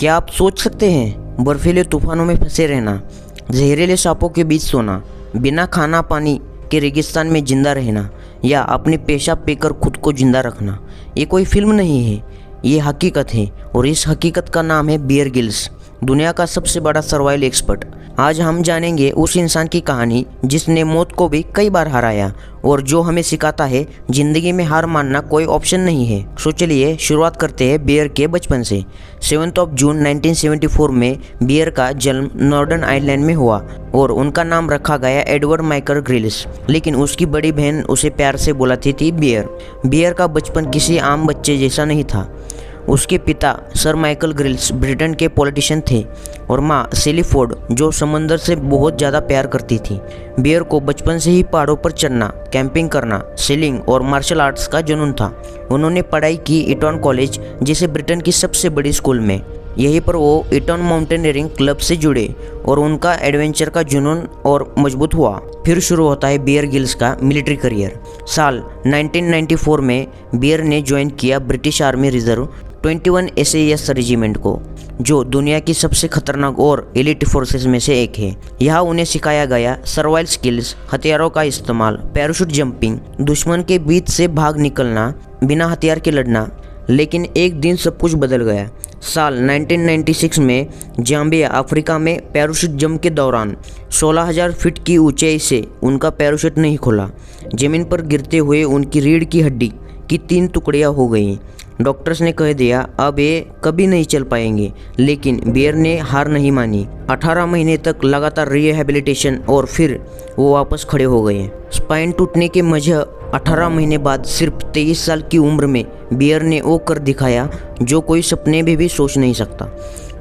क्या आप सोच सकते हैं बर्फीले तूफानों में फंसे रहना, जहरीले सांपों के बीच सोना, बिना खाना पानी के रेगिस्तान में जिंदा रहना या अपने पेशाब पीकर खुद को जिंदा रखना? ये कोई फिल्म नहीं है, ये हकीकत है और इस हकीकत का नाम है बियर गिल्स, दुनिया का सबसे बड़ा सर्वाइवल एक्सपर्ट। आज हम जानेंगे उस इंसान की कहानी जिसने मौत को भी कई बार हराया और जो हमें सिखाता है जिंदगी में हार मानना कोई ऑप्शन नहीं है। सो चलिए शुरुआत करते हैं बियर के बचपन से। 7 जून 1974 में बियर का जन्म नॉर्दर्न आयरलैंड में हुआ और उनका नाम रखा गया एडवर्ड माइकल ग्रिल्स, लेकिन उसकी बड़ी बहन उसे प्यार से बुलाती थी बियर। बियर का बचपन किसी आम बच्चे जैसा नहीं था। उसके पिता सर माइकल ग्रिल्स ब्रिटेन के पॉलिटिशियन थे और माँ सेली फोर्ड जो समंदर से बहुत ज़्यादा प्यार करती थी। बियर को बचपन से ही पहाड़ों पर चढ़ना, कैंपिंग करना, सेलिंग और मार्शल आर्ट्स का जुनून था। उन्होंने पढ़ाई की ईटन कॉलेज, जिसे ब्रिटेन की सबसे बड़ी स्कूल में। यहीं पर वो ईटन माउंटेनियरिंग क्लब से जुड़े और उनका एडवेंचर का जुनून और मजबूत हुआ। फिर शुरू होता है बियर गिल्स का मिलिट्री करियर। साल 1994 में बियर ने ज्वाइन किया British army reserve 21 SAS regiment को, जो दुनिया की सबसे खतरनाक और एलिट फोर्सेस में से एक है। यहाँ उन्हें सिखाया गया सर्वाइवल स्किल्स, हथियारों का इस्तेमाल, पैराशूट जंपिंग, दुश्मन के बीच से भाग निकलना, बिना हथियार के लड़ना। लेकिन एक दिन सब कुछ बदल गया। साल 1996 में जाम्बिया अफ्रीका में पैराशूट जंप के दौरान 16,000 फीट की ऊंचाई से उनका पैराशूट नहीं खुला। जमीन पर गिरते हुए उनकी रीढ़ की हड्डी की 3 टुकड़ियां हो गईं। डॉक्टर्स ने कह दिया अब ये कभी नहीं चल पाएंगे, लेकिन बियर ने हार नहीं मानी। 18 महीने तक लगातार रिहेबिलिटेशन और फिर वो वापस खड़े हो गए। स्पाइन टूटने के वजह 18 महीने बाद सिर्फ 23 साल की उम्र में बियर ने वो कर दिखाया जो कोई सपने में भी सोच नहीं सकता।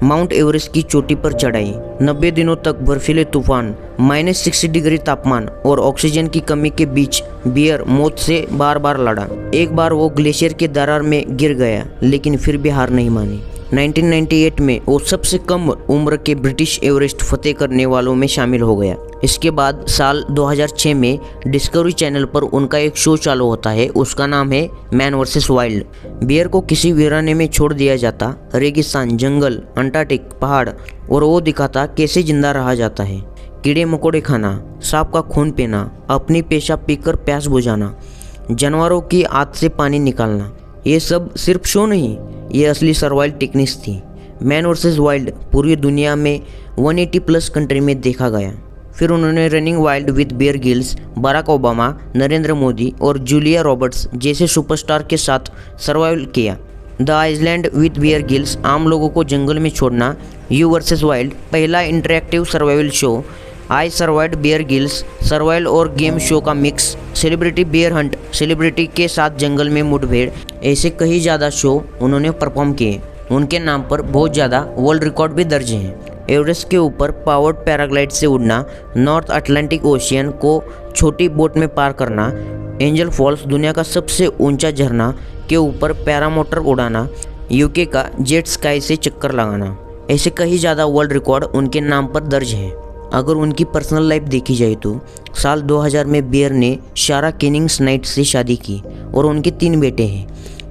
माउंट एवरेस्ट की चोटी पर चढ़ाई, 90 दिनों तक बर्फीले तूफान, -60 डिग्री तापमान और ऑक्सीजन की कमी के बीच बियर मौत से बार बार लड़ा। एक बार वो ग्लेशियर के दरार में गिर गया, लेकिन फिर भी हार नहीं मानी। 1998 में वो सबसे कम उम्र के ब्रिटिश एवरेस्ट फतेह करने वालों में शामिल हो गया। इसके बाद साल 2006 में डिस्कवरी चैनल पर उनका एक शो चालू होता है, उसका नाम है मैन वर्सेस वाइल्ड। बियर को किसी वीराने में छोड़ दिया जाता, रेगिस्तान, जंगल, अंटार्कटिक पहाड़, और वो दिखाता कैसे जिंदा रहा जाता है। कीड़े मकोड़े खाना, सांप का खून पीना, अपनी पेशाब पीकर प्यास बुझाना, जानवरों की आंत से पानी निकालना, ये सब सिर्फ शो नहीं, ये असली सर्वाइवल टेक्निक्स थी। मैन वर्सेस वाइल्ड पूरी दुनिया में 180+ कंट्री में देखा गया। फिर उन्होंने running wild with Bear Grylls, Barack Obama, Narendra Modi और जूलिया रॉबर्ट्स जैसे सुपरस्टार के साथ सर्वाइवल किया। The island with Bear Grylls, आम लोगों को जंगल में छोड़ना। यू वर्सेस वाइल्ड, पहला interactive survival show. I survived Bear Grylls, survival और गेम शो का mix. Celebrity Bear hunt, celebrity के साथ जंगल में मुठभेड़। ऐसे कई ज़्यादा शो उन्होंने परफॉर्म किए। उनके नाम पर बहुत ज़्यादा वर्ल्ड रिकॉर्ड भी दर्ज हैं। एवरेस्ट के ऊपर पावर्ड पैराग्लाइड से उड़ना, नॉर्थ अटलांटिक ओशियन को छोटी बोट में पार करना, एंजल फॉल्स, दुनिया का सबसे ऊंचा झरना के ऊपर पैरामोटर उड़ाना, यूके का जेट स्काई से चक्कर लगाना। ऐसे कई ज़्यादा वर्ल्ड रिकॉर्ड उनके नाम पर दर्ज हैं। अगर उनकी पर्सनल लाइफ देखी जाए तो साल 2000 में बियर ने शारा केनिंग्स नाइट से शादी की और उनके 3 बेटे हैं।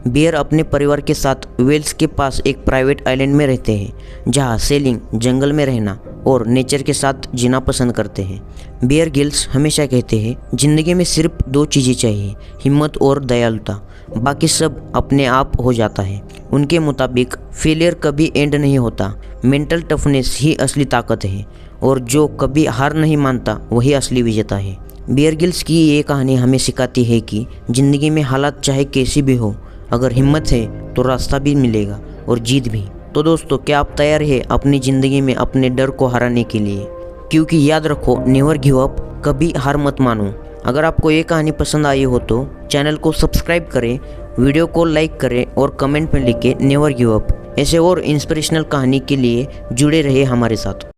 बियर अपने परिवार के साथ वेल्स के पास एक प्राइवेट आइलैंड में रहते हैं, जहां सेलिंग, जंगल में रहना और नेचर के साथ जीना पसंद करते हैं। बियर गिल्स हमेशा कहते हैं जिंदगी में सिर्फ 2 चीज़ें चाहिए, हिम्मत और दयालुता, बाकी सब अपने आप हो जाता है। उनके मुताबिक फेलियर कभी एंड नहीं होता, मेंटल टफनेस ही असली ताकत है और जो कभी हार नहीं मानता वही असली विजेता है। बियर गिल्स की ये कहानी हमें सिखाती है कि ज़िंदगी में हालात चाहे कैसी भी हो, अगर हिम्मत है तो रास्ता भी मिलेगा और जीत भी। तो दोस्तों, क्या आप तैयार हैं अपनी ज़िंदगी में अपने डर को हराने के लिए? क्योंकि याद रखो, नेवर गिव अप, कभी हार मत मानो। अगर आपको ये कहानी पसंद आई हो तो चैनल को सब्सक्राइब करें, वीडियो को लाइक करें और कमेंट में लिखें नेवर गिव अप। ऐसे और इंस्पिरेशनल कहानी के लिए जुड़े रहिए हमारे साथ।